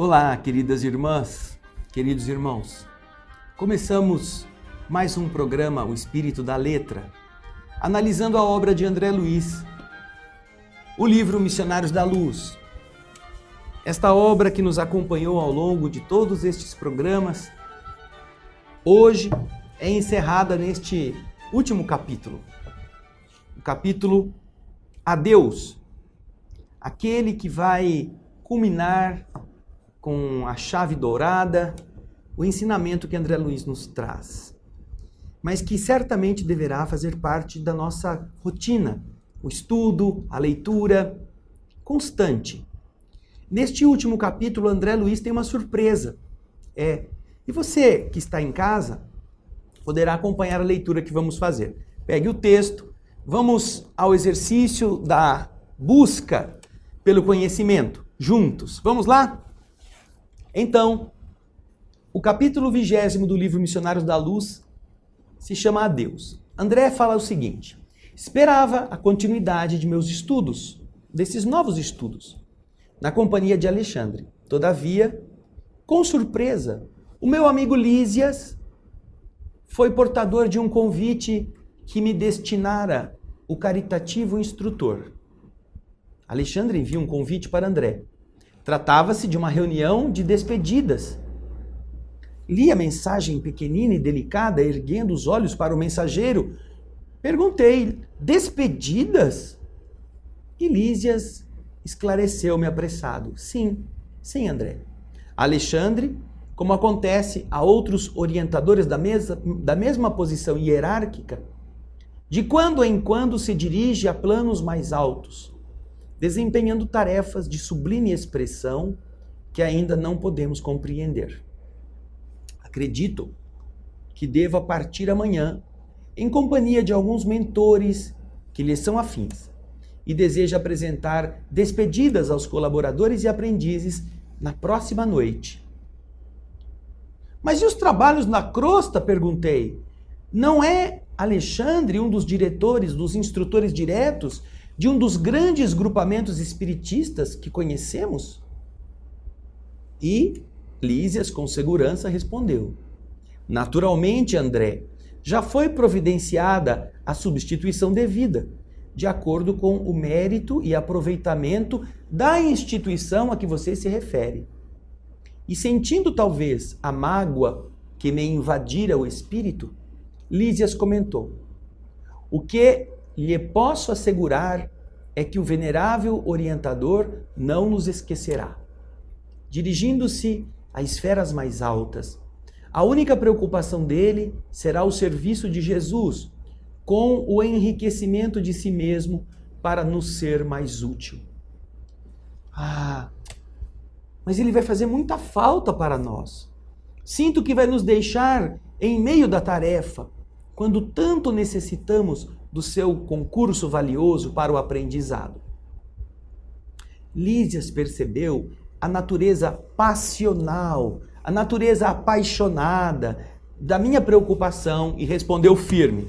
Olá, queridas irmãs, queridos irmãos. Começamos mais um programa, O Espírito da Letra, analisando a obra de André Luiz, o livro Missionários da Luz. Esta obra que nos acompanhou ao longo de todos estes programas, hoje é encerrada neste último capítulo, o capítulo Adeus, aquele que vai culminar com a chave dourada, o ensinamento que André Luiz nos traz, mas que certamente deverá fazer parte da nossa rotina, o estudo, a leitura constante. Neste último capítulo, André Luiz tem uma surpresa. E você que está em casa poderá acompanhar a leitura que vamos fazer. Pegue o texto, vamos ao exercício da busca pelo conhecimento, juntos. Vamos lá? Então, o capítulo 20º do livro Missionários da Luz se chama Adeus. André fala o seguinte: esperava a continuidade de meus estudos, desses novos estudos, na companhia de Alexandre. Todavia, com surpresa, o meu amigo Lísias foi portador de um convite que me destinara o caritativo instrutor. Alexandre envia um convite para André. Tratava-se de uma reunião de despedidas. Li a mensagem pequenina e delicada, erguendo os olhos para o mensageiro. Perguntei: despedidas? E Lísias esclareceu-me apressado: sim, André. Alexandre, como acontece a outros orientadores da mesma posição hierárquica, de quando em quando se dirige a planos mais altos, desempenhando tarefas de sublime expressão que ainda não podemos compreender. Acredito que deva partir amanhã em companhia de alguns mentores que lhe são afins e deseja apresentar despedidas aos colaboradores e aprendizes na próxima noite. Mas e os trabalhos na crosta? Perguntei. Não é Alexandre um dos diretores, dos instrutores diretos de um dos grandes grupamentos espiritistas que conhecemos? E Lísias, com segurança, respondeu: naturalmente, André, já foi providenciada a substituição devida, de acordo com o mérito e aproveitamento da instituição a que você se refere. E sentindo talvez a mágoa que me invadira o espírito, Lísias comentou: o que lhe posso assegurar é que o venerável orientador não nos esquecerá. Dirigindo-se a esferas mais altas, a única preocupação dele será o serviço de Jesus, com o enriquecimento de si mesmo para nos ser mais útil. Mas ele vai fazer muita falta para nós. Sinto que vai nos deixar em meio da tarefa, quando tanto necessitamos do seu concurso valioso para o aprendizado. Lísias percebeu a natureza passional, a natureza apaixonada da minha preocupação e respondeu firme: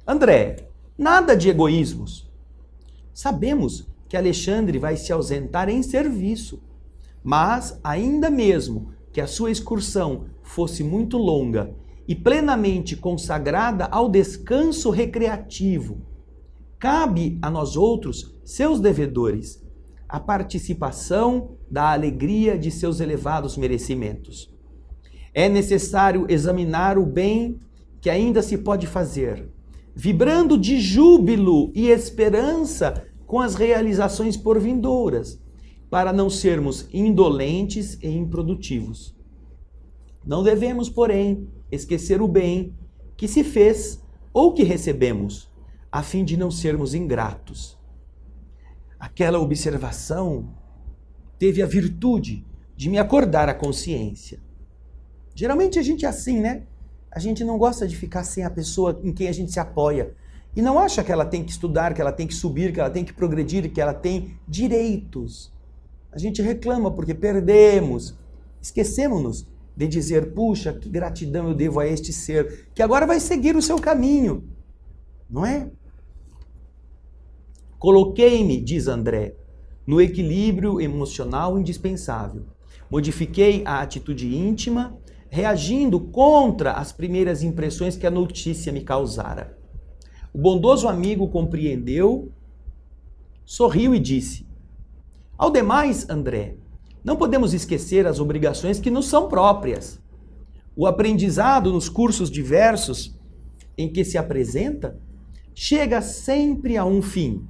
André, nada de egoísmos. Sabemos que Alexandre vai se ausentar em serviço, mas ainda mesmo que a sua excursão fosse muito longa e plenamente consagrada ao descanso recreativo, cabe a nós outros, seus devedores, a participação da alegria de seus elevados merecimentos. É necessário examinar o bem que ainda se pode fazer, vibrando de júbilo e esperança com as realizações por vindouras, para não sermos indolentes e improdutivos. Não devemos, porém, esquecer o bem que se fez ou que recebemos, a fim de não sermos ingratos. Aquela observação teve a virtude de me acordar a consciência. Geralmente a gente é assim, né? A gente não gosta de ficar sem a pessoa em quem a gente se apoia. E não acha que ela tem que estudar, que ela tem que subir, que ela tem que progredir, que ela tem direitos. A gente reclama porque perdemos. Esquecemos-nos de dizer: puxa, que gratidão eu devo a este ser, que agora vai seguir o seu caminho. Não é? Coloquei-me, diz André, no equilíbrio emocional indispensável. Modifiquei a atitude íntima, reagindo contra as primeiras impressões que a notícia me causara. O bondoso amigo compreendeu, sorriu e disse: ao demais, André, não podemos esquecer as obrigações que nos são próprias. O aprendizado nos cursos diversos em que se apresenta chega sempre a um fim,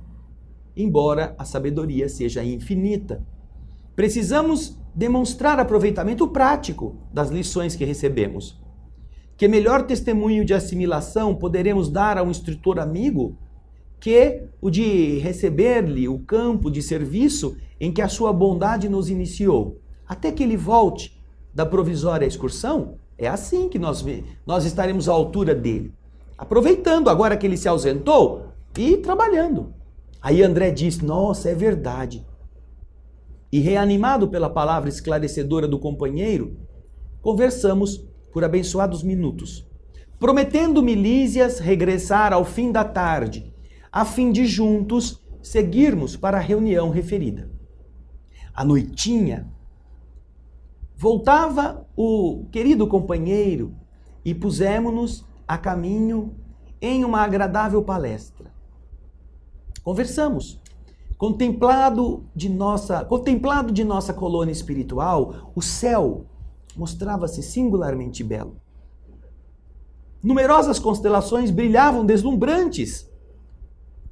embora a sabedoria seja infinita. Precisamos demonstrar aproveitamento prático das lições que recebemos. Que melhor testemunho de assimilação poderemos dar a um instrutor amigo que o de receber-lhe o campo de serviço em que a sua bondade nos iniciou, até que ele volte da provisória excursão? É assim que nós estaremos à altura dele, aproveitando agora que ele se ausentou e trabalhando. Aí André disse: nossa, é verdade. E reanimado pela palavra esclarecedora do companheiro, conversamos por abençoados minutos, prometendo-me Lísias regressar ao fim da tarde, a fim de juntos seguirmos para a reunião referida. À noitinha, voltava o querido companheiro e pusemos-nos a caminho em uma agradável palestra. Conversamos. Contemplado de nossa colônia espiritual, o céu mostrava-se singularmente belo. Numerosas constelações brilhavam deslumbrantes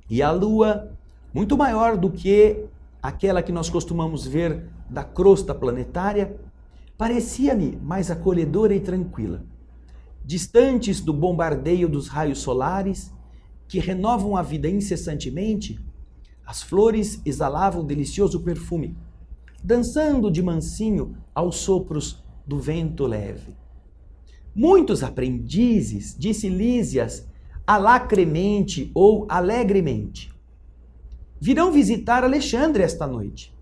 e a lua, muito maior do que aquela que nós costumamos ver da crosta planetária, parecia-me mais acolhedora e tranquila. Distantes do bombardeio dos raios solares, que renovam a vida incessantemente, as flores exalavam delicioso perfume, dançando de mansinho aos sopros do vento leve. Muitos aprendizes, disse Lísias, alacremente ou alegremente, virão visitar Alexandre esta noite.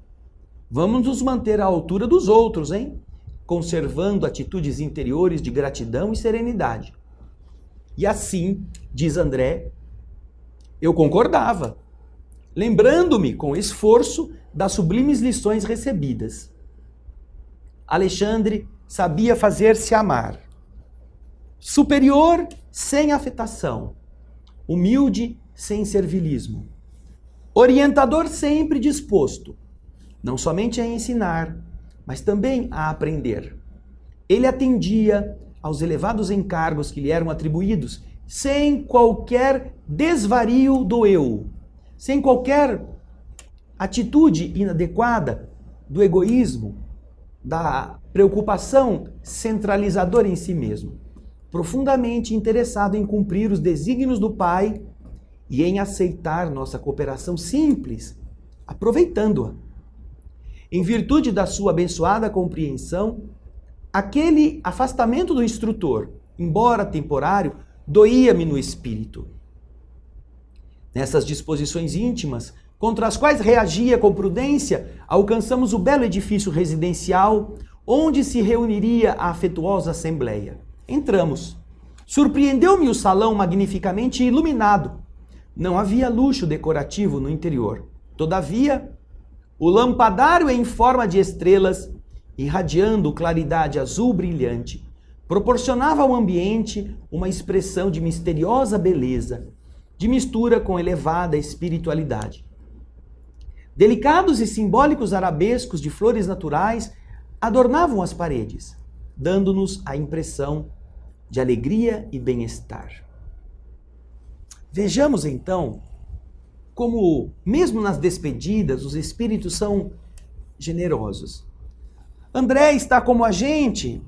Vamos nos manter à altura dos outros, hein? Conservando atitudes interiores de gratidão e serenidade. E assim, diz André, eu concordava, lembrando-me com esforço das sublimes lições recebidas. Alexandre sabia fazer-se amar. Superior sem afetação, humilde sem servilismo, orientador sempre disposto, não somente a ensinar, mas também a aprender. Ele atendia aos elevados encargos que lhe eram atribuídos, sem qualquer desvario do eu, sem qualquer atitude inadequada do egoísmo, da preocupação centralizadora em si mesmo, profundamente interessado em cumprir os desígnios do Pai e em aceitar nossa cooperação simples, aproveitando-a. Em virtude da sua abençoada compreensão, aquele afastamento do instrutor, embora temporário, doía-me no espírito. Nessas disposições íntimas, contra as quais reagia com prudência, alcançamos o belo edifício residencial onde se reuniria a afetuosa assembleia. Entramos. Surpreendeu-me o salão magnificamente iluminado. Não havia luxo decorativo no interior. Todavia, o lampadário em forma de estrelas, irradiando claridade azul brilhante, proporcionava ao ambiente uma expressão de misteriosa beleza, de mistura com elevada espiritualidade. Delicados e simbólicos arabescos de flores naturais adornavam as paredes, dando-nos a impressão de alegria e bem-estar. Vejamos então como, mesmo nas despedidas, os espíritos são generosos. André está como a gente,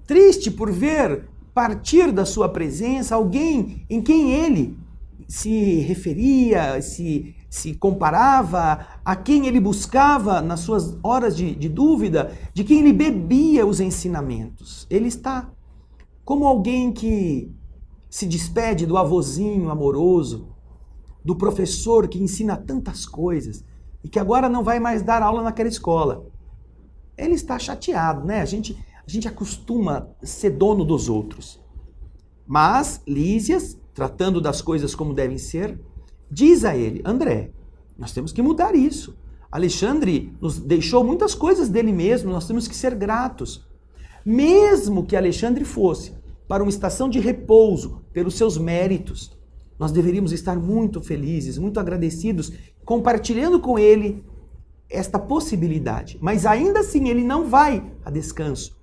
triste por ver partir da sua presença alguém em quem ele se referia, se comparava, a quem ele buscava nas suas horas de dúvida, de quem ele bebia os ensinamentos. Ele está como alguém que se despede do avôzinho amoroso, do professor que ensina tantas coisas e que agora não vai mais dar aula naquela escola. Ele está chateado, né? A gente acostuma ser dono dos outros. Mas Lísias, tratando das coisas como devem ser, diz a ele: André, nós temos que mudar isso. Alexandre nos deixou muitas coisas dele mesmo, nós temos que ser gratos. Mesmo que Alexandre fosse para uma estação de repouso pelos seus méritos, nós deveríamos estar muito felizes, muito agradecidos, compartilhando com ele esta possibilidade. Mas ainda assim ele não vai a descanso.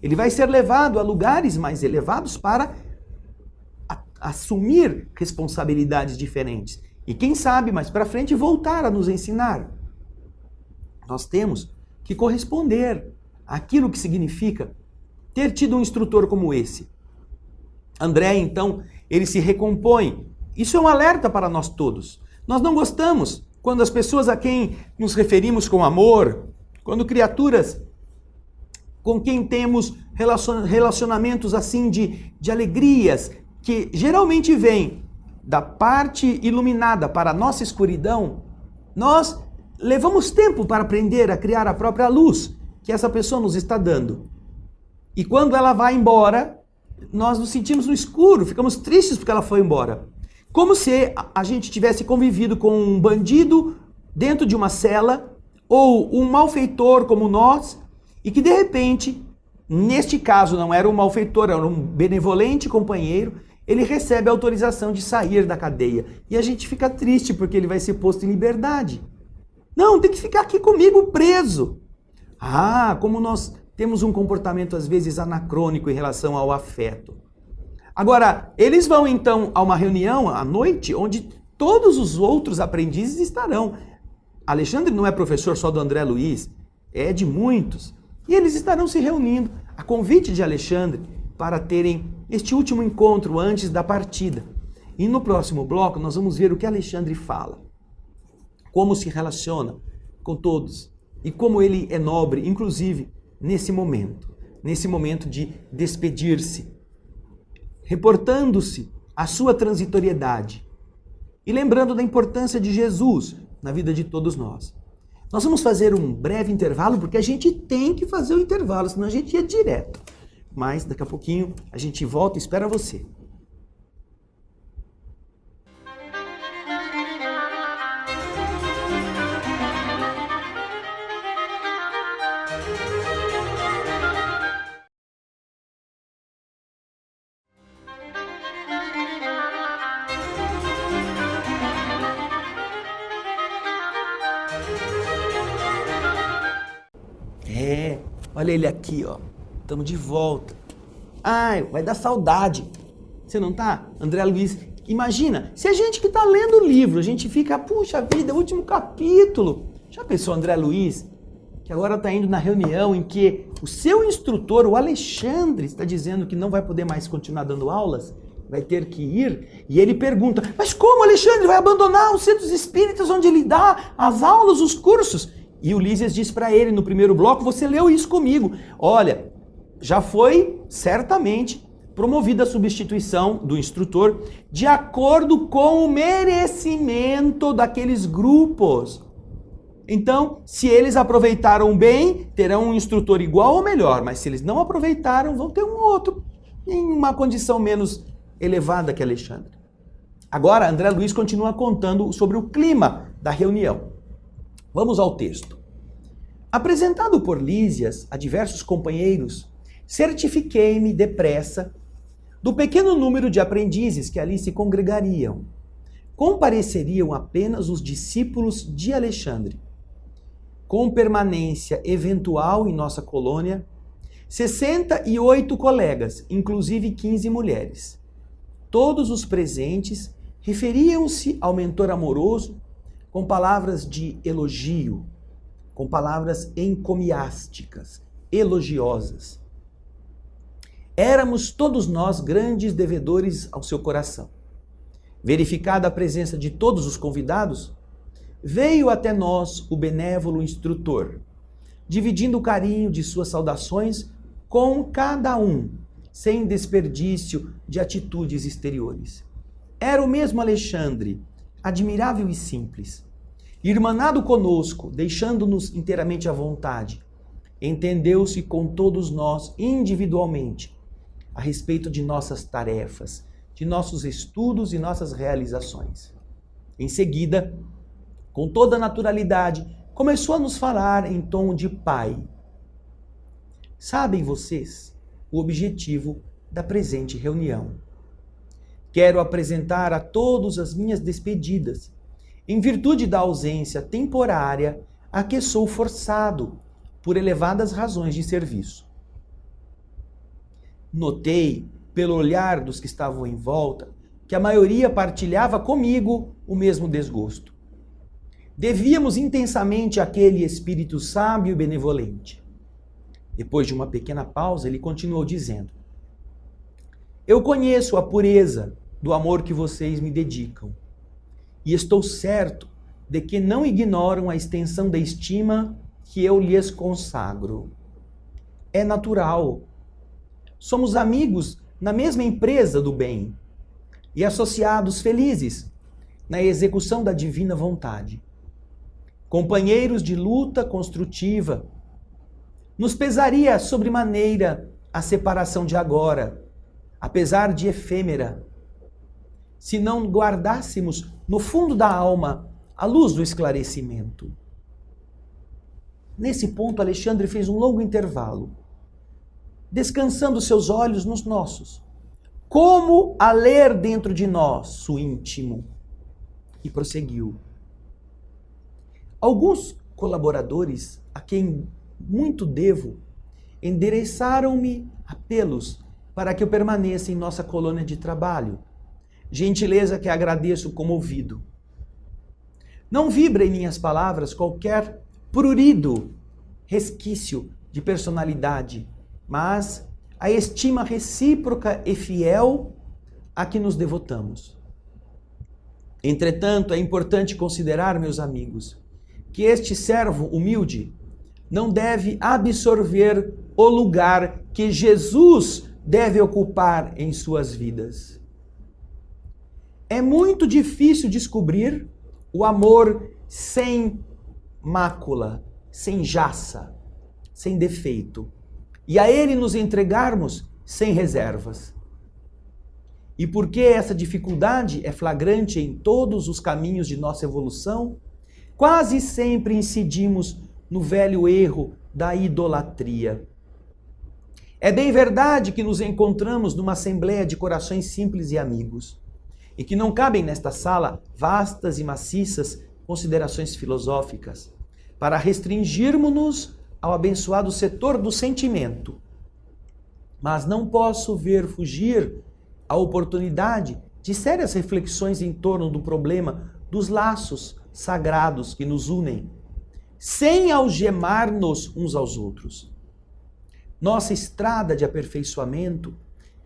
Ele vai ser levado a lugares mais elevados para assumir responsabilidades diferentes. E quem sabe mais para frente voltar a nos ensinar. Nós temos que corresponder àquilo que significa ter tido um instrutor como esse. André, então, ele se recompõe. Isso é um alerta para nós todos. Nós não gostamos quando as pessoas a quem nos referimos com amor, quando criaturas com quem temos relacionamentos assim de alegrias, que geralmente vêm da parte iluminada para a nossa escuridão, nós levamos tempo para aprender a criar a própria luz que essa pessoa nos está dando. E quando ela vai embora, nós nos sentimos no escuro, ficamos tristes porque ela foi embora. Como se a gente tivesse convivido com um bandido dentro de uma cela, ou um malfeitor como nós, e que de repente, neste caso não era um malfeitor, era um benevolente companheiro, ele recebe a autorização de sair da cadeia. E a gente fica triste porque ele vai ser posto em liberdade. Não, tem que ficar aqui comigo preso. Ah, como nós temos um comportamento às vezes anacrônico em relação ao afeto. Agora, eles vão então a uma reunião à noite onde todos os outros aprendizes estarão. Alexandre não é professor só do André Luiz, é de muitos. E eles estarão se reunindo a convite de Alexandre para terem este último encontro antes da partida. E no próximo bloco nós vamos ver o que Alexandre fala. Como se relaciona com todos e como ele é nobre, inclusive nesse momento de despedir-se, reportando-se à sua transitoriedade e lembrando da importância de Jesus na vida de todos nós. Nós vamos fazer um breve intervalo, porque a gente tem que fazer o intervalo, senão a gente ia direto. Mas daqui a pouquinho a gente volta e espera você. Olha ele aqui, ó. Estamos de volta. Ai, vai dar saudade. Você não tá? André Luiz, imagina, se a gente que tá lendo o livro, a gente fica, puxa vida, último capítulo. Já pensou André Luiz, que agora tá indo na reunião em que o seu instrutor, o Alexandre, está dizendo que não vai poder mais continuar dando aulas? Vai ter que ir? E ele pergunta, mas como Alexandre vai abandonar os centros espíritas onde ele dá as aulas, os cursos? E Ulisses diz para ele no primeiro bloco, você leu isso comigo. Olha, já foi certamente promovida a substituição do instrutor de acordo com o merecimento daqueles grupos. Então, se eles aproveitaram bem, terão um instrutor igual ou melhor, mas se eles não aproveitaram, vão ter um outro em uma condição menos elevada que Alexandre. Agora, André Luiz continua contando sobre o clima da reunião. Vamos ao texto. Apresentado por Lísias a diversos companheiros, certifiquei-me depressa do pequeno número de aprendizes que ali se congregariam. Compareceriam apenas os discípulos de Alexandre. Com permanência eventual em nossa colônia, 68 colegas, inclusive 15 mulheres. Todos os presentes referiam-se ao mentor amoroso com palavras de elogio, com palavras encomiásticas, elogiosas. Éramos todos nós grandes devedores ao seu coração. Verificada a presença de todos os convidados, veio até nós o benévolo instrutor, dividindo o carinho de suas saudações com cada um, sem desperdício de atitudes exteriores. Era o mesmo Alexandre, admirável e simples, irmanado conosco, deixando-nos inteiramente à vontade, entendeu-se com todos nós individualmente a respeito de nossas tarefas, de nossos estudos e nossas realizações. Em seguida, com toda naturalidade, começou a nos falar em tom de pai. Sabem vocês o objetivo da presente reunião? Quero apresentar a todos as minhas despedidas, em virtude da ausência temporária a que sou forçado por elevadas razões de serviço. Notei, pelo olhar dos que estavam em volta, que a maioria partilhava comigo o mesmo desgosto. Devíamos intensamente àquele espírito sábio e benevolente. Depois de uma pequena pausa, ele continuou dizendo: eu conheço a pureza do amor que vocês me dedicam e estou certo de que não ignoram a extensão da estima que eu lhes consagro. É natural. Somos amigos na mesma empresa do bem e associados felizes na execução da divina vontade. Companheiros de luta construtiva. Nos pesaria sobremaneira a separação de agora, apesar de efêmera, se não guardássemos no fundo da alma a luz do esclarecimento. Nesse ponto, Alexandre fez um longo intervalo, descansando seus olhos nos nossos, como a ler dentro de nós o íntimo, e prosseguiu. Alguns colaboradores, a quem muito devo, endereçaram-me apelos para que eu permaneça em nossa colônia de trabalho, gentileza que agradeço comovido. Não vibra em minhas palavras qualquer prurido resquício de personalidade, mas a estima recíproca e fiel a que nos devotamos. Entretanto, é importante considerar, meus amigos, que este servo humilde não deve absorver o lugar que Jesus deve ocupar em suas vidas. É muito difícil descobrir o amor sem mácula, sem jaça, sem defeito, e a ele nos entregarmos sem reservas. E porque essa dificuldade é flagrante em todos os caminhos de nossa evolução, quase sempre incidimos no velho erro da idolatria. É bem verdade que nos encontramos numa assembleia de corações simples e amigos, e que não cabem nesta sala vastas e maciças considerações filosóficas, para restringirmos-nos ao abençoado setor do sentimento. Mas não posso ver fugir a oportunidade de sérias reflexões em torno do problema dos laços sagrados que nos unem, sem algemar-nos uns aos outros. Nossa estrada de aperfeiçoamento,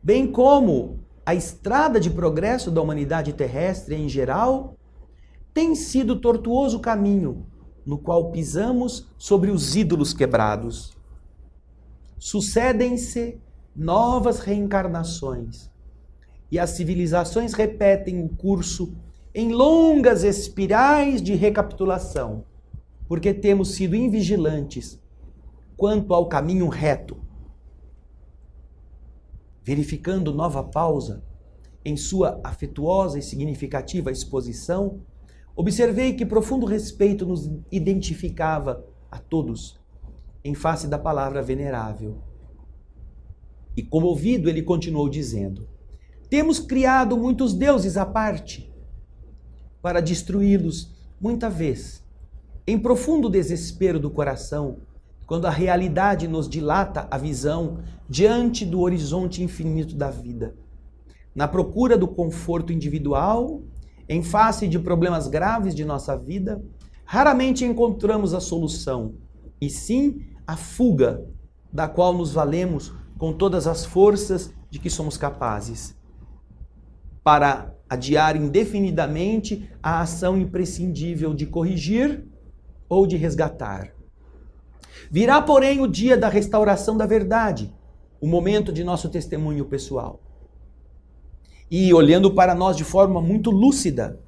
bem como a estrada de progresso da humanidade terrestre em geral, tem sido tortuoso caminho no qual pisamos sobre os ídolos quebrados. Sucedem-se novas reencarnações e as civilizações repetem o curso em longas espirais de recapitulação, porque temos sido invigilantes quanto ao caminho reto. Verificando nova pausa em sua afetuosa e significativa exposição, observei que profundo respeito nos identificava a todos em face da palavra venerável. E comovido, ele continuou dizendo: temos criado muitos deuses à parte para destruí-los muita vez, em profundo desespero do coração, quando a realidade nos dilata a visão diante do horizonte infinito da vida. Na procura do conforto individual, em face de problemas graves de nossa vida, raramente encontramos a solução, e sim a fuga, da qual nos valemos com todas as forças de que somos capazes, para adiar indefinidamente a ação imprescindível de corrigir ou de resgatar. Virá, porém, o dia da restauração da verdade, o momento de nosso testemunho pessoal. E olhando para nós de forma muito lúcida,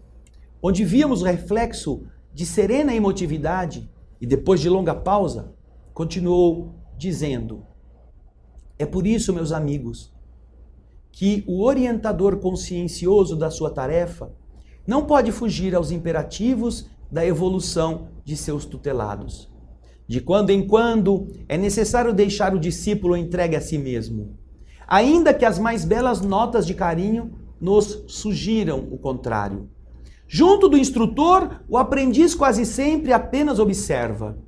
onde víamos o reflexo de serena emotividade, e depois de longa pausa, continuou dizendo: é por isso, meus amigos, que o orientador consciencioso da sua tarefa não pode fugir aos imperativos da evolução de seus tutelados. De quando em quando é necessário deixar o discípulo entregue a si mesmo, ainda que as mais belas notas de carinho nos sugiram o contrário. Junto do instrutor, o aprendiz quase sempre apenas observa.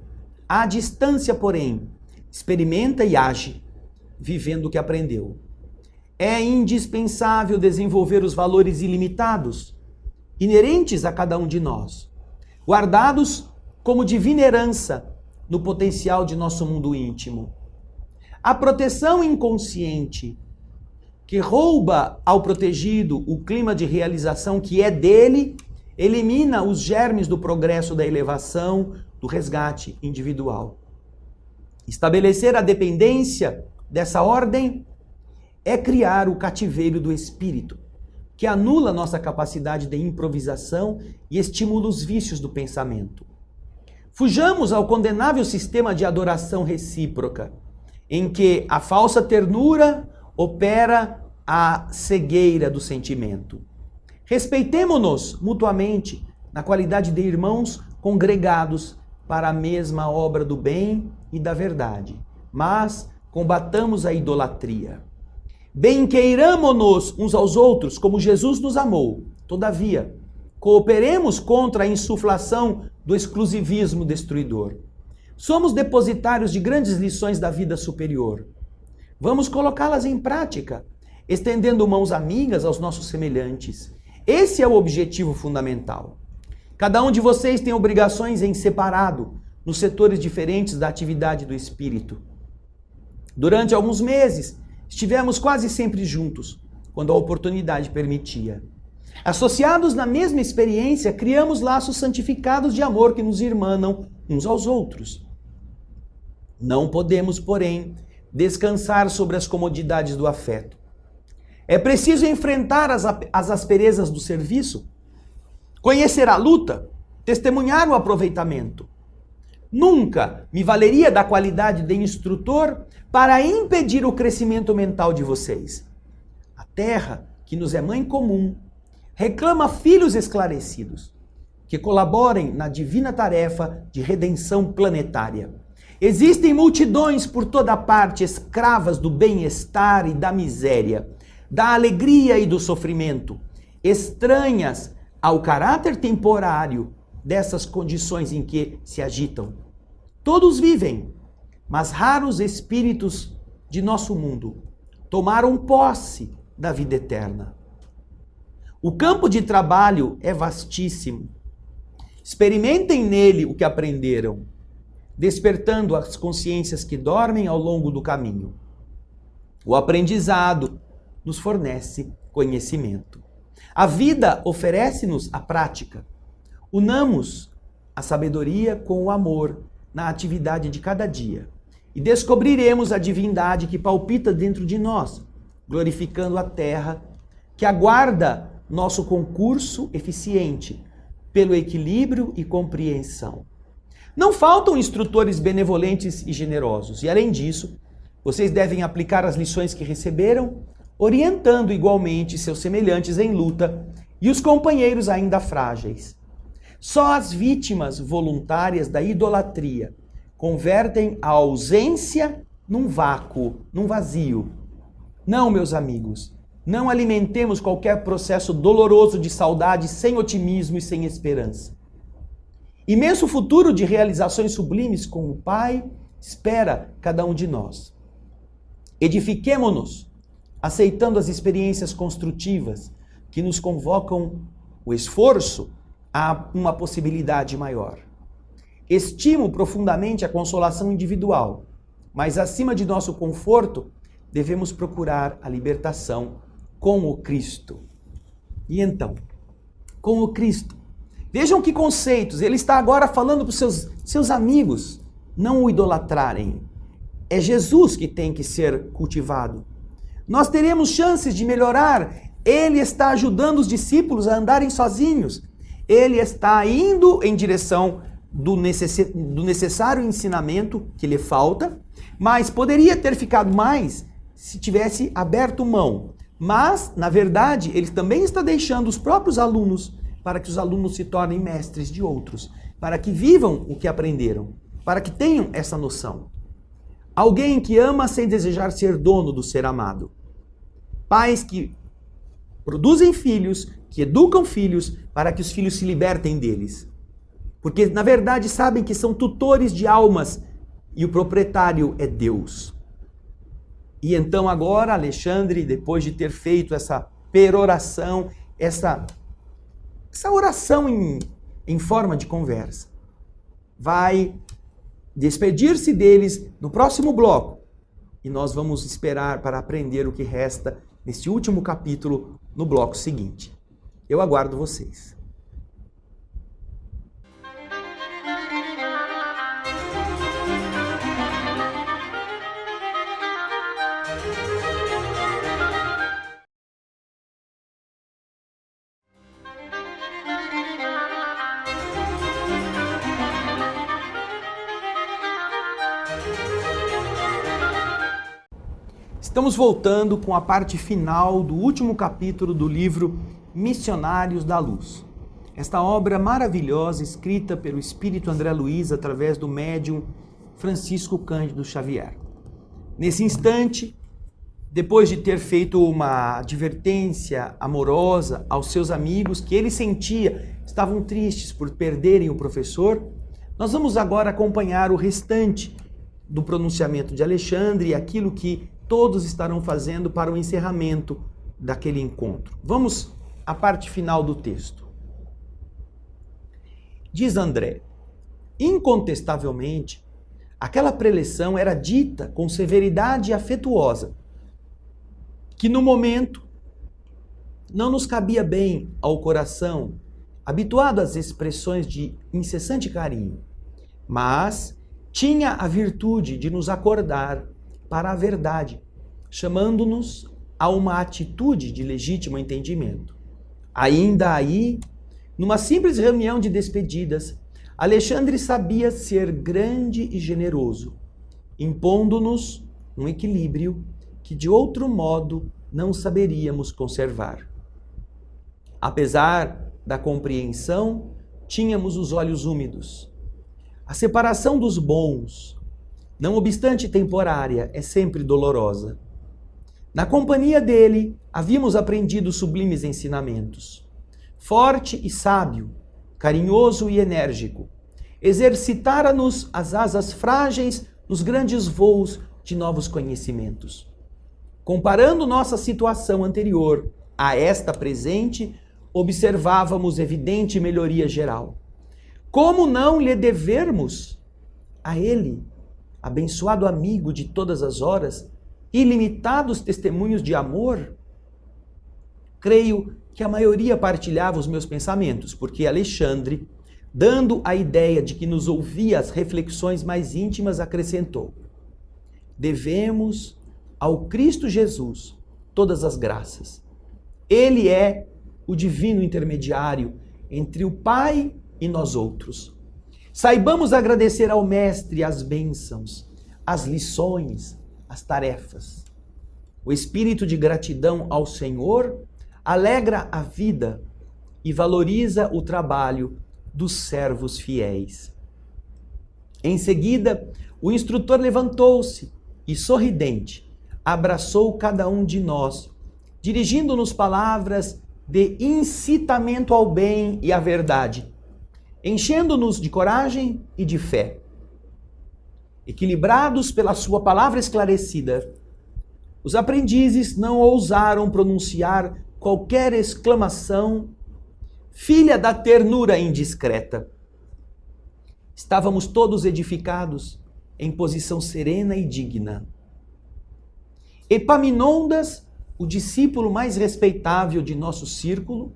À distância, porém, experimenta e age, vivendo o que aprendeu. É indispensável desenvolver os valores ilimitados, inerentes a cada um de nós, guardados como divina herança no potencial de nosso mundo íntimo. A proteção inconsciente, que rouba ao protegido o clima de realização que é dele, elimina os germes do progresso, da elevação, do resgate individual. Estabelecer a dependência dessa ordem é criar o cativeiro do espírito, que anula nossa capacidade de improvisação e estimula os vícios do pensamento. Fujamos ao condenável sistema de adoração recíproca, em que a falsa ternura opera a cegueira do sentimento. Respeitemo-nos mutuamente na qualidade de irmãos congregados para a mesma obra do bem e da verdade, mas combatamos a idolatria. Bem-queiramo-nos uns aos outros como Jesus nos amou. Todavia, cooperemos contra a insuflação do exclusivismo destruidor. Somos depositários de grandes lições da vida superior. Vamos colocá-las em prática, estendendo mãos amigas aos nossos semelhantes. Esse é o objetivo fundamental. Cada um de vocês tem obrigações em separado, nos setores diferentes da atividade do espírito. Durante alguns meses, estivemos quase sempre juntos, quando a oportunidade permitia. Associados na mesma experiência, criamos laços santificados de amor que nos irmanam uns aos outros. Não podemos, porém, descansar sobre as comodidades do afeto. É preciso enfrentar as asperezas do serviço, conhecer a luta, testemunhar o aproveitamento. Nunca me valeria da qualidade de instrutor para impedir o crescimento mental de vocês. A terra, que nos é mãe comum, reclama filhos esclarecidos, que colaborem na divina tarefa de redenção planetária. Existem multidões por toda parte escravas do bem-estar e da miséria, da alegria e do sofrimento, estranhas ao caráter temporário dessas condições em que se agitam. Todos vivem, mas raros espíritos de nosso mundo tomaram posse da vida eterna. O campo de trabalho é vastíssimo. Experimentem nele o que aprenderam, despertando as consciências que dormem ao longo do caminho. O aprendizado nos fornece conhecimento. A vida oferece-nos a prática. Unamos a sabedoria com o amor na atividade de cada dia e descobriremos a divindade que palpita dentro de nós, glorificando a terra que aguarda nosso concurso eficiente pelo equilíbrio e compreensão. Não faltam instrutores benevolentes e generosos, e além disso, vocês devem aplicar as lições que receberam, orientando igualmente seus semelhantes em luta e os companheiros ainda frágeis. Só as vítimas voluntárias da idolatria convertem a ausência num vácuo, num vazio. Não, meus amigos, não alimentemos qualquer processo doloroso de saudade sem otimismo e sem esperança. Imenso futuro de realizações sublimes com o Pai espera cada um de nós. Edifiquemo-nos, aceitando as experiências construtivas que nos convocam o esforço a uma possibilidade maior. Estimo profundamente a consolação individual, mas acima de nosso conforto, devemos procurar a libertação com o Cristo. E então, com o Cristo. Vejam que conceitos. Ele está agora falando para os seus amigos não o idolatrarem. É Jesus que tem que ser cultivado. Nós teremos chances de melhorar. Ele está ajudando os discípulos a andarem sozinhos. Ele está indo em direção do necessário ensinamento que lhe falta, mas poderia ter ficado mais se tivesse aberto mão. Mas, na verdade, ele também está deixando os próprios alunos para que os alunos se tornem mestres de outros, para que vivam o que aprenderam, para que tenham essa noção. Alguém que ama sem desejar ser dono do ser amado. Pais que produzem filhos, que educam filhos, para que os filhos se libertem deles. Porque, na verdade, sabem que são tutores de almas e o proprietário é Deus. E então agora Alexandre, depois de ter feito essa peroração, essa oração em forma de conversa, vai despedir-se deles no próximo bloco. E nós vamos esperar para aprender o que resta neste último capítulo no bloco seguinte. Eu aguardo vocês. Estamos voltando com a parte final do último capítulo do livro Missionários da Luz. Esta obra maravilhosa escrita pelo Espírito André Luiz através do médium Francisco Cândido Xavier. Nesse instante, depois de ter feito uma advertência amorosa aos seus amigos que ele sentia estavam tristes por perderem o professor, nós vamos agora acompanhar o restante do pronunciamento de Alexandre e aquilo que todos estarão fazendo para o encerramento daquele encontro. Vamos à parte final do texto. Diz André: incontestavelmente, aquela preleção era dita com severidade afetuosa, que no momento não nos cabia bem ao coração, habituado às expressões de incessante carinho, mas tinha a virtude de nos acordar para a verdade, chamando-nos a uma atitude de legítimo entendimento. Ainda aí, numa simples reunião de despedidas, Alexandre sabia ser grande e generoso, impondo-nos um equilíbrio que de outro modo não saberíamos conservar. Apesar da compreensão, tínhamos os olhos úmidos. A separação dos bons, não obstante temporária, é sempre dolorosa. Na companhia dele, havíamos aprendido sublimes ensinamentos. Forte e sábio, carinhoso e enérgico, exercitara-nos as asas frágeis nos grandes voos de novos conhecimentos. Comparando nossa situação anterior a esta presente, observávamos evidente melhoria geral. Como não lhe devermos a ele, abençoado amigo de todas as horas, ilimitados testemunhos de amor? Creio que a maioria partilhava os meus pensamentos, porque Alexandre, dando a ideia de que nos ouvia as reflexões mais íntimas, acrescentou: devemos ao Cristo Jesus todas as graças. Ele é o divino intermediário entre o Pai e nós outros. Saibamos agradecer ao Mestre as bênçãos, as lições, as tarefas. O espírito de gratidão ao Senhor alegra a vida e valoriza o trabalho dos servos fiéis. Em seguida, o instrutor levantou-se e, sorridente, abraçou cada um de nós, dirigindo-nos palavras de incitamento ao bem e à verdade, enchendo-nos de coragem e de fé. Equilibrados pela sua palavra esclarecida, os aprendizes não ousaram pronunciar qualquer exclamação, filha da ternura indiscreta. Estávamos todos edificados em posição serena e digna. Epaminondas, o discípulo mais respeitável de nosso círculo,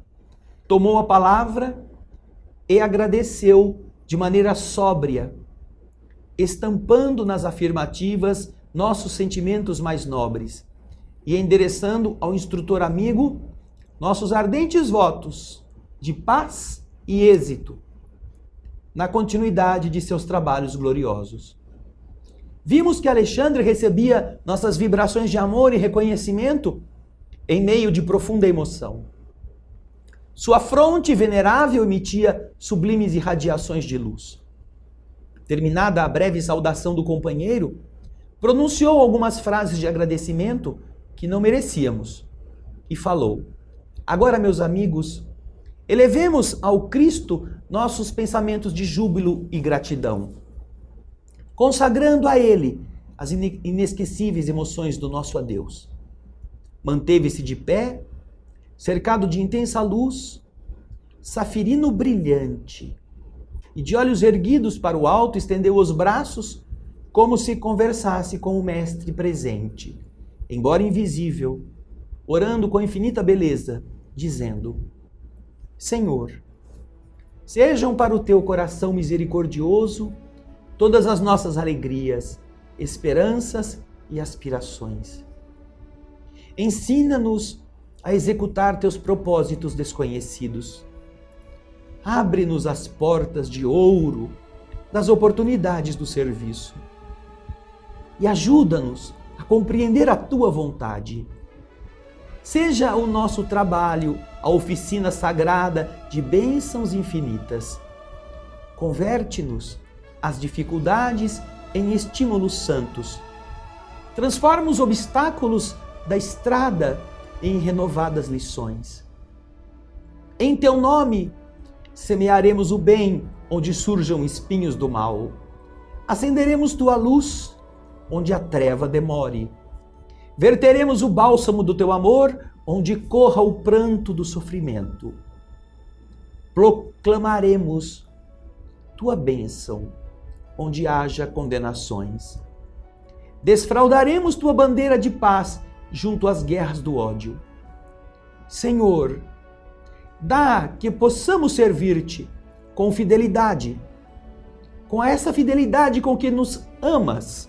tomou a palavra e agradeceu de maneira sóbria, estampando nas afirmativas nossos sentimentos mais nobres e endereçando ao instrutor amigo nossos ardentes votos de paz e êxito na continuidade de seus trabalhos gloriosos. Vimos que Alexandre recebia nossas vibrações de amor e reconhecimento em meio de profunda emoção. Sua fronte venerável emitia sublimes irradiações de luz. Terminada a breve saudação do companheiro, pronunciou algumas frases de agradecimento que não merecíamos e falou: agora, meus amigos, elevemos ao Cristo nossos pensamentos de júbilo e gratidão, consagrando a Ele as inesquecíveis emoções do nosso adeus. Manteve-se de pé, cercado de intensa luz, safirino brilhante, e de olhos erguidos para o alto estendeu os braços como se conversasse com o Mestre presente, embora invisível, orando com infinita beleza, dizendo: Senhor, sejam para o teu coração misericordioso todas as nossas alegrias, esperanças e aspirações. Ensina-nos a executar teus propósitos desconhecidos. Abre-nos as portas de ouro das oportunidades do serviço. E ajuda-nos a compreender a tua vontade. Seja o nosso trabalho a oficina sagrada de bênçãos infinitas. Converte-nos as dificuldades em estímulos santos. Transforma os obstáculos da estrada em renovadas lições. Em teu nome, semearemos o bem onde surjam espinhos do mal. Acenderemos tua luz onde a treva demore. Verteremos o bálsamo do teu amor onde corra o pranto do sofrimento. Proclamaremos tua bênção onde haja condenações. Desfraldaremos tua bandeira de paz junto às guerras do ódio. Senhor, dá que possamos servir-te com fidelidade, com essa fidelidade com que nos amas,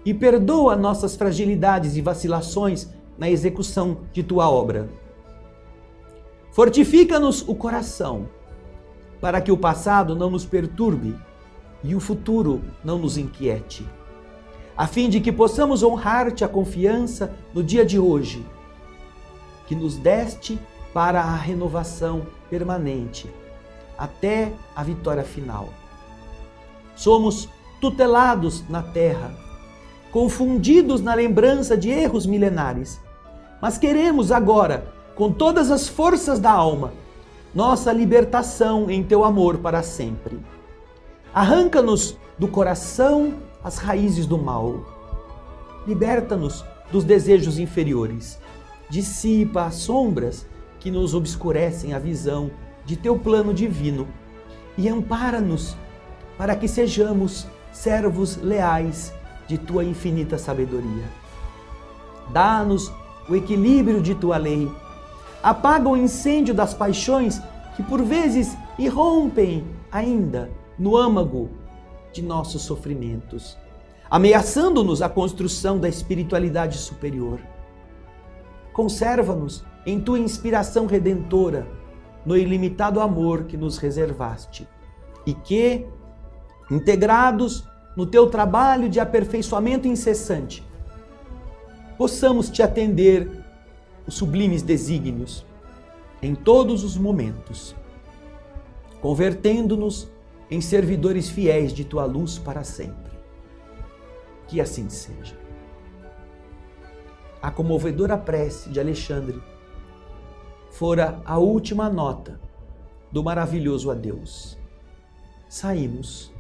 e perdoa nossas fragilidades e vacilações na execução de tua obra. Fortifica-nos o coração, para que o passado não nos perturbe e o futuro não nos inquiete, a fim de que possamos honrar-te a confiança no dia de hoje, que nos deste para a renovação permanente, até a vitória final. Somos tutelados na terra, confundidos na lembrança de erros milenares, mas queremos agora, com todas as forças da alma, nossa libertação em teu amor para sempre. Arranca-nos do coração as raízes do mal. Liberta-nos dos desejos inferiores. Dissipa as sombras que nos obscurecem a visão de teu plano divino e ampara-nos para que sejamos servos leais de tua infinita sabedoria. Dá-nos o equilíbrio de tua lei. Apaga o incêndio das paixões que por vezes irrompem ainda no âmago de nossos sofrimentos, ameaçando-nos a construção da espiritualidade superior. Conserva-nos em tua inspiração redentora, no ilimitado amor que nos reservaste, e que, integrados no teu trabalho de aperfeiçoamento incessante, possamos te atender os sublimes desígnios em todos os momentos, convertendo-nos em servidores fiéis de tua luz para sempre. Que assim seja. A comovedora prece de Alexandre fora a última nota do maravilhoso adeus. Saímos.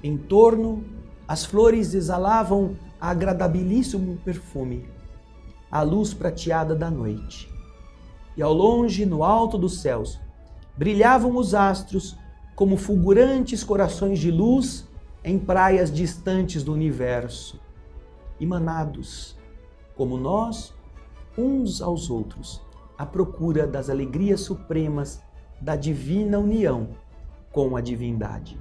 Em torno, as flores exalavam agradabilíssimo perfume, a luz prateada da noite. E ao longe, no alto dos céus, brilhavam os astros como fulgurantes corações de luz em praias distantes do universo, emanados, como nós, uns aos outros, à procura das alegrias supremas da divina união com a divindade.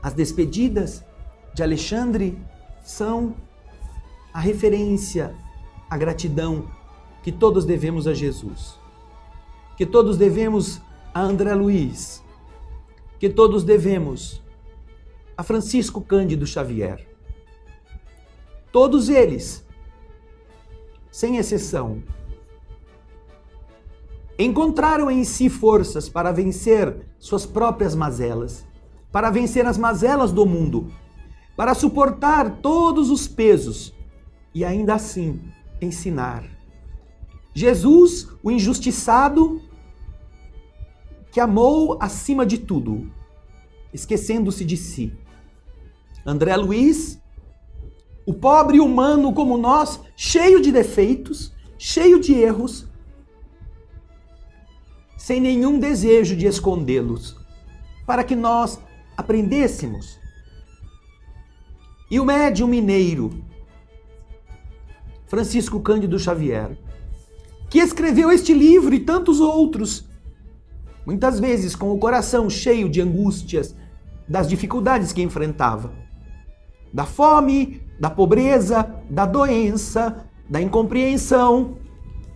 As despedidas de Alexandre são a referência à gratidão que todos devemos a Jesus, que todos devemos a André Luiz, que todos devemos a Francisco Cândido Xavier. Todos eles, sem exceção, encontraram em si forças para vencer suas próprias mazelas, para vencer as mazelas do mundo, para suportar todos os pesos e ainda assim ensinar. Jesus, o injustiçado, que amou acima de tudo, esquecendo-se de si. André Luiz, o pobre humano como nós, cheio de defeitos, cheio de erros, sem nenhum desejo de escondê-los, para que nós aprendêssemos. E o médium mineiro, Francisco Cândido Xavier, que escreveu este livro e tantos outros, muitas vezes com o coração cheio de angústias, das dificuldades que enfrentava, da fome, da pobreza, da doença, da incompreensão,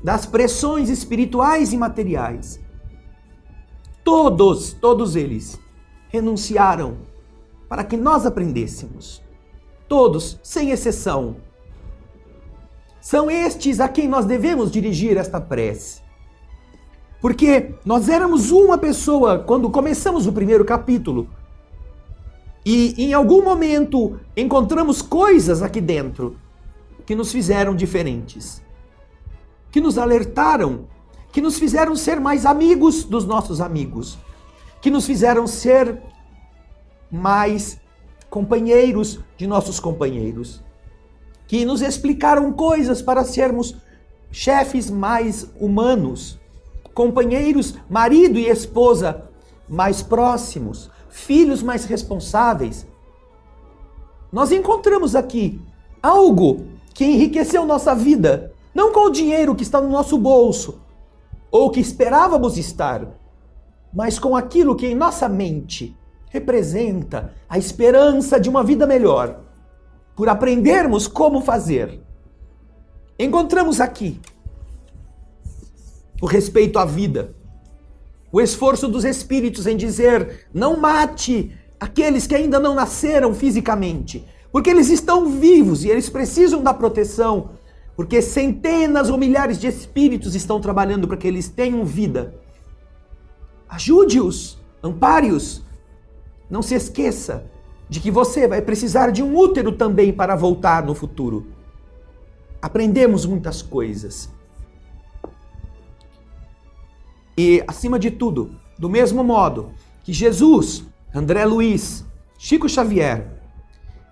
das pressões espirituais e materiais. Todos eles renunciaram para que nós aprendêssemos. Todos, sem exceção. São estes a quem nós devemos dirigir esta prece. Porque nós éramos uma pessoa quando começamos o primeiro capítulo. E em algum momento encontramos coisas aqui dentro que nos fizeram diferentes. Que nos alertaram, que nos fizeram ser mais amigos dos nossos amigos. Que nos fizeram ser mais companheiros de nossos companheiros. Que nos explicaram coisas para sermos chefes mais humanos, companheiros, marido e esposa mais próximos, filhos mais responsáveis. Nós encontramos aqui algo que enriqueceu nossa vida, não com o dinheiro que está no nosso bolso, ou que esperávamos estar, mas com aquilo que em nossa mente representa a esperança de uma vida melhor, por aprendermos como fazer. Encontramos aqui o respeito à vida, o esforço dos espíritos em dizer: não mate aqueles que ainda não nasceram fisicamente, porque eles estão vivos e eles precisam da proteção, porque centenas ou milhares de espíritos estão trabalhando para que eles tenham vida. Ajude-os, ampare-os. Não se esqueça de que você vai precisar de um útero também para voltar no futuro. Aprendemos muitas coisas. E, acima de tudo, do mesmo modo que Jesus, André Luiz, Chico Xavier,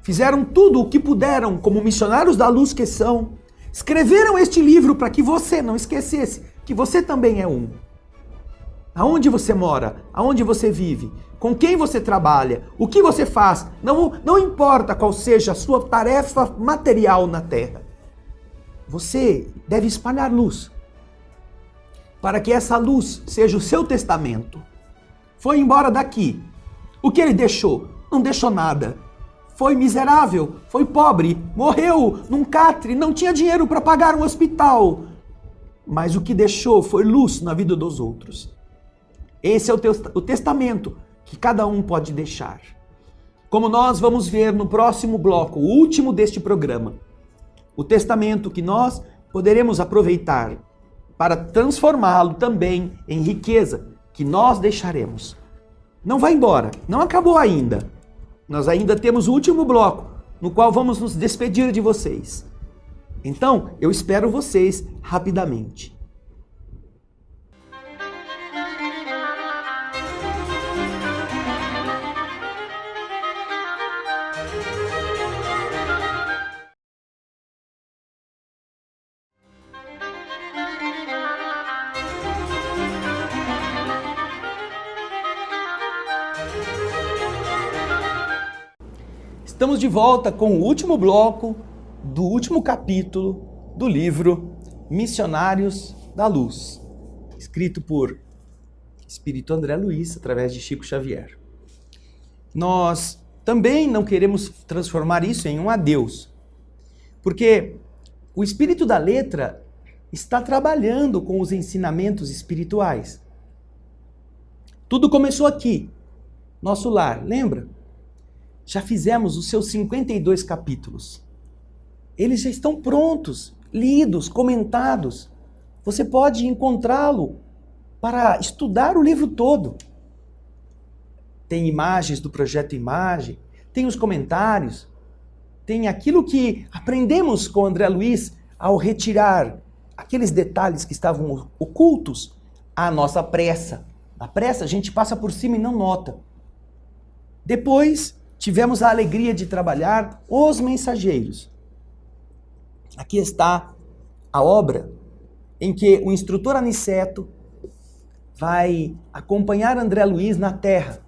fizeram tudo o que puderam como missionários da luz que são, escreveram este livro para que você não esquecesse que você também é um. Aonde você mora, aonde você vive, com quem você trabalha, o que você faz, não importa qual seja a sua tarefa material na Terra. Você deve espalhar luz, para que essa luz seja o seu testamento. Foi embora daqui. O que ele deixou? Não deixou nada. Foi miserável, foi pobre, morreu num catre, não tinha dinheiro para pagar um hospital. Mas o que deixou foi luz na vida dos outros. Esse é o testamento que cada um pode deixar. Como nós vamos ver no próximo bloco, o último deste programa, o testamento que nós poderemos aproveitar para transformá-lo também em riqueza que nós deixaremos. Não vai embora, não acabou ainda. Nós ainda temos o último bloco, no qual vamos nos despedir de vocês. Então, eu espero vocês rapidamente. Estamos de volta com o último bloco do último capítulo do livro Missionários da Luz, escrito por Espírito André Luiz, através de Chico Xavier. Nós também não queremos transformar isso em um adeus, porque o Espírito da Letra está trabalhando com os ensinamentos espirituais. Tudo começou aqui, nosso lar, lembra? Já fizemos os seus 52 capítulos. eles já estão prontos, lidos, comentados. Você pode encontrá-lo para estudar o livro todo. Tem imagens do Projeto Imagem, tem os comentários, tem aquilo que aprendemos com André Luiz ao retirar aqueles detalhes que estavam ocultos à nossa pressa. A pressa a gente passa por cima e não nota. Depois tivemos a alegria de trabalhar Os Mensageiros. Aqui está a obra em que o instrutor Aniceto vai acompanhar André Luiz na Terra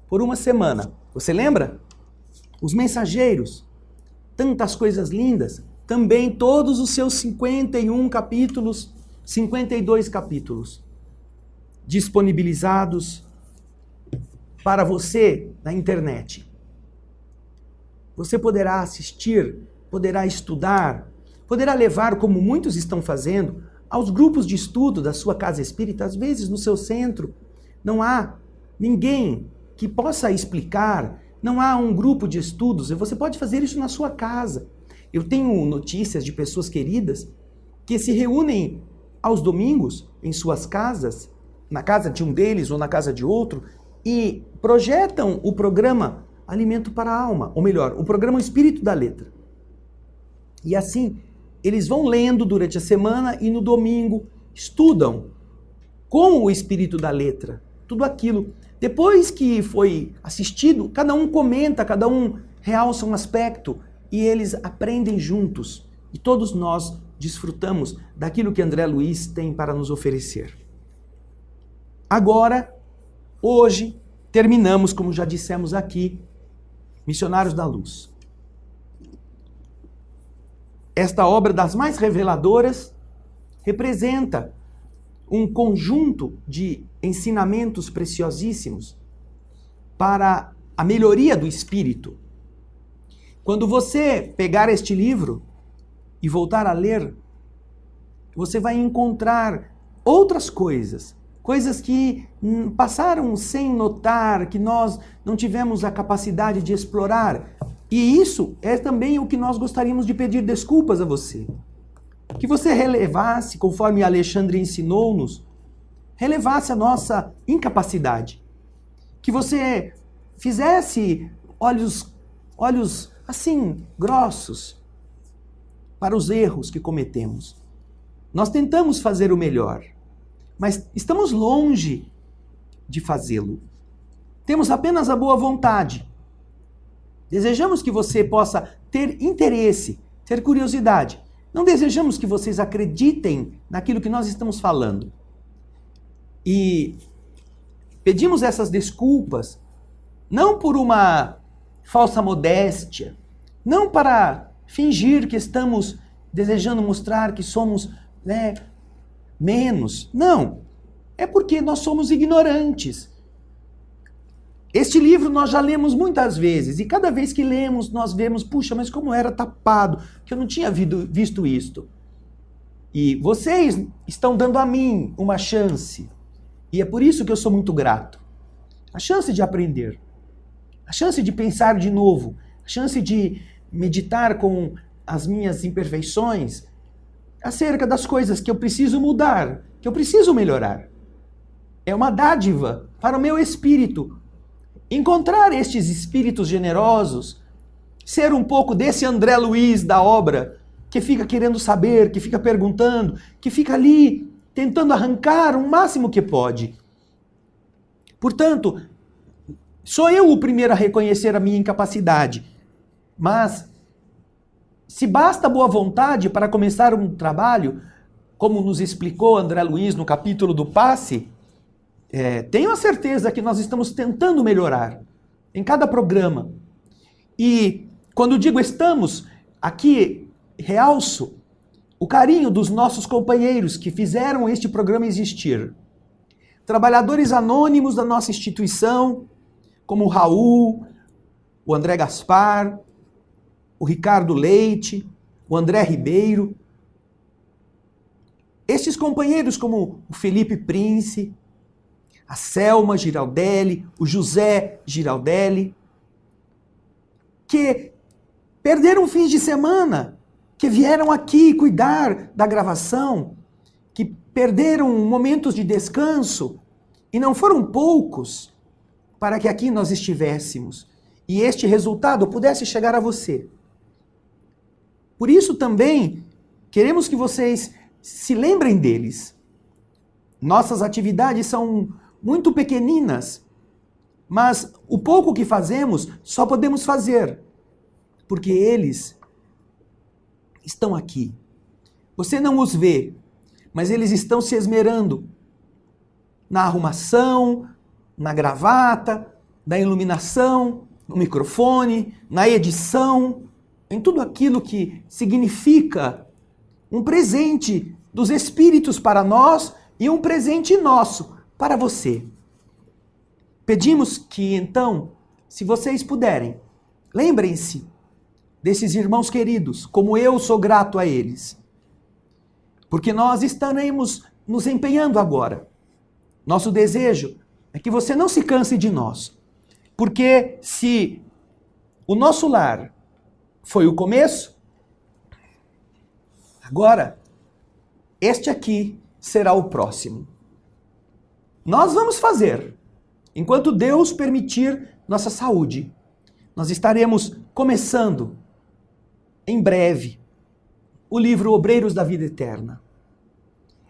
por uma semana. Você lembra? Os Mensageiros, tantas coisas lindas, também todos os seus 51 capítulos, 52 capítulos, disponibilizados para você na internet. Você poderá assistir, poderá estudar, poderá levar, como muitos estão fazendo, aos grupos de estudo da sua casa espírita. Às vezes no seu centro não há ninguém que possa explicar, não há um grupo de estudos, e você pode fazer isso na sua casa. Eu tenho notícias de pessoas queridas que se reúnem aos domingos em suas casas, na casa de um deles ou na casa de outro, e projetam o programa Alimento para a Alma, ou melhor, o programa Espírito da Letra. E assim, eles vão lendo durante a semana e no domingo estudam com o Espírito da Letra tudo aquilo. Depois que foi assistido, cada um comenta, cada um realça um aspecto e eles aprendem juntos. E todos nós desfrutamos daquilo que André Luiz tem para nos oferecer. Agora, hoje, terminamos, como já dissemos aqui, Missionários da Luz. Esta obra das mais reveladoras representa um conjunto de ensinamentos preciosíssimos para a melhoria do espírito. Quando você pegar este livro e voltar a ler, você vai encontrar outras coisas, coisas que passaram sem notar, que nós não tivemos a capacidade de explorar. E isso é também o que nós gostaríamos de pedir desculpas a você. Que você relevasse, conforme Alexandre ensinou-nos, relevasse a nossa incapacidade. Que você fizesse olhos assim, grossos, para os erros que cometemos. Nós tentamos fazer o melhor, mas estamos longe de fazê-lo. Temos apenas a boa vontade. Desejamos que você possa ter interesse, ter curiosidade. Não desejamos que vocês acreditem naquilo que nós estamos falando. E pedimos essas desculpas, não por uma falsa modéstia, não para fingir que estamos desejando mostrar que somos menos. Não, é porque nós somos ignorantes. Este livro nós já lemos muitas vezes, e cada vez que lemos nós vemos, puxa, mas como era tapado, que eu não tinha visto isto. E vocês estão dando a mim uma chance, e é por isso que eu sou muito grato. A chance de aprender, a chance de pensar de novo, a chance de meditar com as minhas imperfeições acerca das coisas que eu preciso mudar, que eu preciso melhorar. É uma dádiva para o meu espírito. Encontrar estes espíritos generosos, ser um pouco desse André Luiz da obra, que fica querendo saber, que fica perguntando, que fica ali tentando arrancar o máximo que pode. Portanto, sou eu o primeiro a reconhecer a minha incapacidade, mas se basta boa vontade para começar um trabalho, como nos explicou André Luiz no capítulo do passe, tenho a certeza que nós estamos tentando melhorar em cada programa. E quando digo estamos, aqui realço o carinho dos nossos companheiros que fizeram este programa existir. Trabalhadores anônimos da nossa instituição, como o Raul, o André Gaspar, o Ricardo Leite, o André Ribeiro. Estes companheiros como o Felipe Prince, a Selma Giraldelli, o José Giraldelli, que perderam fins de semana que vieram aqui cuidar da gravação, que perderam momentos de descanso, e não foram poucos, para que aqui nós estivéssemos e este resultado pudesse chegar a você. Por isso também queremos que vocês se lembrem deles. Nossas atividades são muito pequeninas, mas o pouco que fazemos só podemos fazer porque eles estão aqui. Você não os vê, mas eles estão se esmerando na arrumação, na gravata, na iluminação, no microfone, na edição, em tudo aquilo que significa um presente dos Espíritos para nós e um presente nosso para você. Pedimos que, então, se vocês puderem, lembrem-se desses irmãos queridos, como eu sou grato a eles. Porque nós estaremos nos empenhando agora. Nosso desejo é que você não se canse de nós. Porque se o nosso lar foi o começo, agora, este aqui será o próximo. Nós vamos fazer, enquanto Deus permitir nossa saúde. Nós estaremos começando, em breve, o livro Obreiros da Vida Eterna.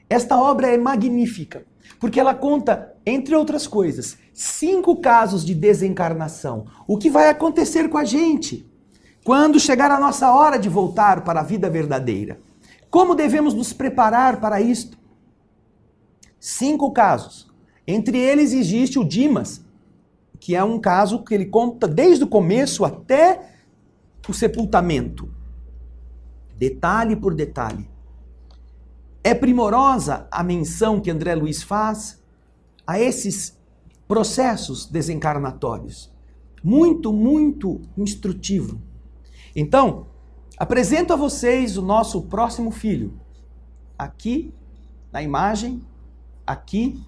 Esta obra é magnífica, porque ela conta, entre outras coisas, 5 casos de desencarnação. O que vai acontecer com a gente quando chegar a nossa hora de voltar para a vida verdadeira? Como devemos nos preparar para isto? 5 casos. Entre eles existe o Dimas, que é um caso que ele conta desde o começo até o sepultamento. Detalhe por detalhe. É primorosa a menção que André Luiz faz a esses processos desencarnatórios. Muito, muito instrutivo. Então, apresento a vocês o nosso próximo filho. Aqui, na imagem, aqui,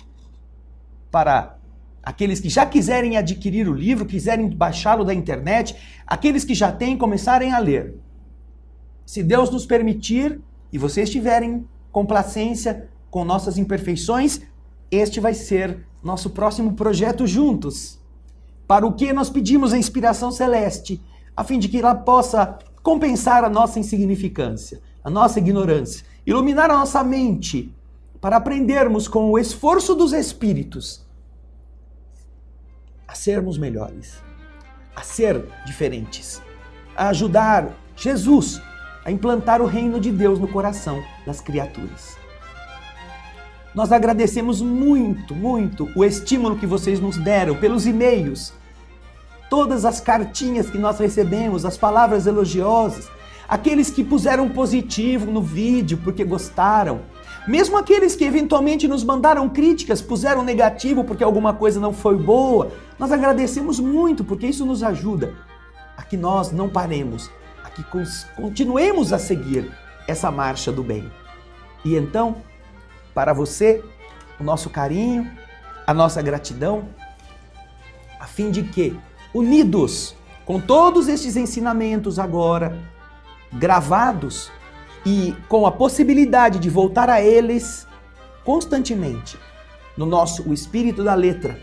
para aqueles que já quiserem adquirir o livro, quiserem baixá-lo da internet, aqueles que já têm, começarem a ler. Se Deus nos permitir, e vocês tiverem complacência com nossas imperfeições, este vai ser nosso próximo projeto juntos. Para o que nós pedimos a inspiração celeste, a fim de que ela possa compensar a nossa insignificância, a nossa ignorância, iluminar a nossa mente, para aprendermos com o esforço dos Espíritos a sermos melhores, a ser diferentes, a ajudar Jesus a implantar o reino de Deus no coração das criaturas. Nós agradecemos muito, muito o estímulo que vocês nos deram pelos e-mails, todas as cartinhas que nós recebemos, as palavras elogiosas, aqueles que puseram positivo no vídeo porque gostaram, mesmo aqueles que eventualmente nos mandaram críticas, puseram negativo porque alguma coisa não foi boa, nós agradecemos muito porque isso nos ajuda a que nós não paremos, a que continuemos a seguir essa marcha do bem. E então, para você, o nosso carinho, a nossa gratidão, a fim de que, unidos com todos estes ensinamentos agora gravados e com a possibilidade de voltar a eles constantemente no nosso O Espírito da Letra,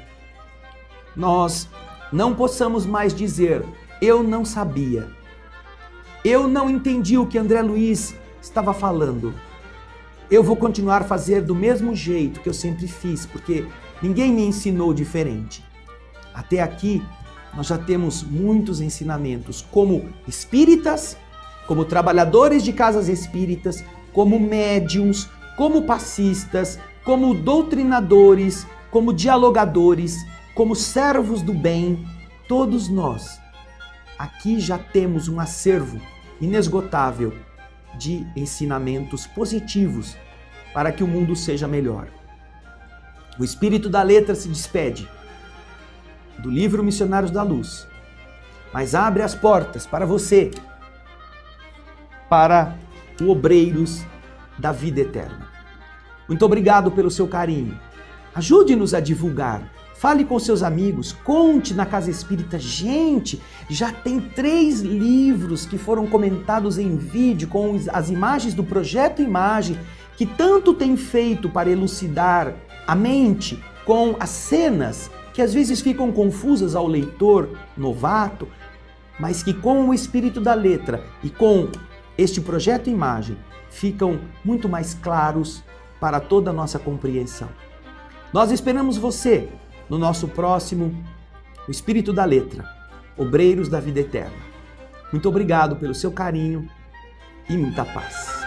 nós não possamos mais dizer: eu não sabia, eu não entendi o que André Luiz estava falando, eu vou continuar a fazer do mesmo jeito que eu sempre fiz, porque ninguém me ensinou diferente. Até aqui, nós já temos muitos ensinamentos como espíritas, como trabalhadores de casas espíritas, como médiuns, como passistas, como doutrinadores, como dialogadores, como servos do bem. Todos nós aqui já temos um acervo inesgotável de ensinamentos positivos para que o mundo seja melhor. O Espírito da Letra se despede do livro Missionários da Luz, mas abre as portas para você, para o Obreiros da Vida Eterna. Muito obrigado pelo seu carinho. Ajude-nos a divulgar. Fale com seus amigos, conte na Casa Espírita. Gente, já tem 3 livros que foram comentados em vídeo com as imagens do Projeto Imagem, que tanto tem feito para elucidar a mente com as cenas que às vezes ficam confusas ao leitor novato, mas que com o espírito da letra e com este Projeto Imagem ficam muito mais claros para toda a nossa compreensão. Nós esperamos você no nosso próximo O Espírito da Letra, Obreiros da Vida Eterna. Muito obrigado pelo seu carinho e muita paz.